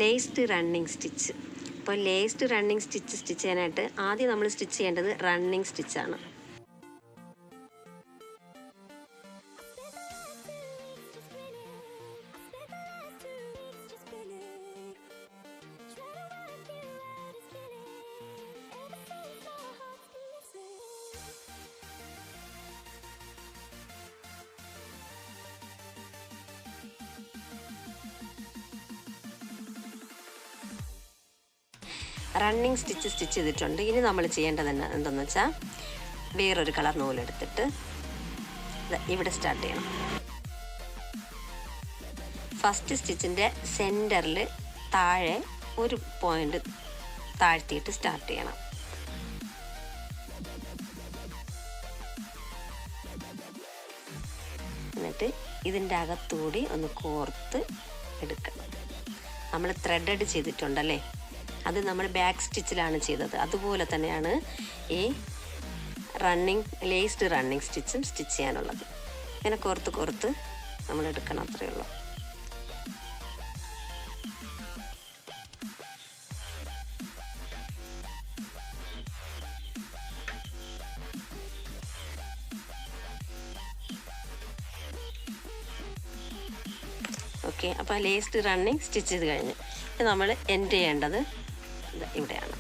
Laced running stitch. അപ്പോൾ laced running stitch ചെയ്യാനായിട്ട് ആദ്യം നമ്മൾ സ്റ്റിച്ച് ചെയ്യേണ്ടത് റണ്ണിങ് സ്റ്റിച്ചാണ്. റണ്ണിങ് സ്റ്റിച്ച് ചെയ്തിട്ടുണ്ട്. ഇനി നമ്മൾ ചെയ്യേണ്ടത് എന്തെന്ന് വെച്ചാൽ വേറൊരു കളർ നൂലെടുത്തിട്ട് ഇവിടെ സ്റ്റാർട്ട് ചെയ്യണം. ഫസ്റ്റ് സ്റ്റിച്ചിൻ്റെ സെൻറ്ററിൽ താഴെ ഒരു പോയിൻ്റ് താഴ്ത്തിയിട്ട് സ്റ്റാർട്ട് ചെയ്യണം. എന്നിട്ട് ഇതിൻ്റെ അകത്തുകൂടി ഒന്ന് കോർത്ത് എടുക്കണം. നമ്മൾ ത്രെഡഡ് ചെയ്തിട്ടുണ്ടല്ലേ, അത് നമ്മൾ ബാക്ക് സ്റ്റിച്ചിലാണ് ചെയ്തത്. അതുപോലെ തന്നെയാണ് ഈ ലേസ്ഡ് റണ്ണിങ് സ്റ്റിച്ചും സ്റ്റിച്ച് ചെയ്യാനുള്ളത്. ഇങ്ങനെ കോർത്ത് നമ്മൾ എടുക്കണം, അത്രയേ ഉള്ളൂ. ഓക്കെ, അപ്പോൾ ലേസ്ഡ് റണ്ണിങ് സ്റ്റിച്ച് ചെയ്ത് കഴിഞ്ഞ് നമ്മൾ എൻഡ് ചെയ്യേണ്ടത് ഇവിടെയാണ്.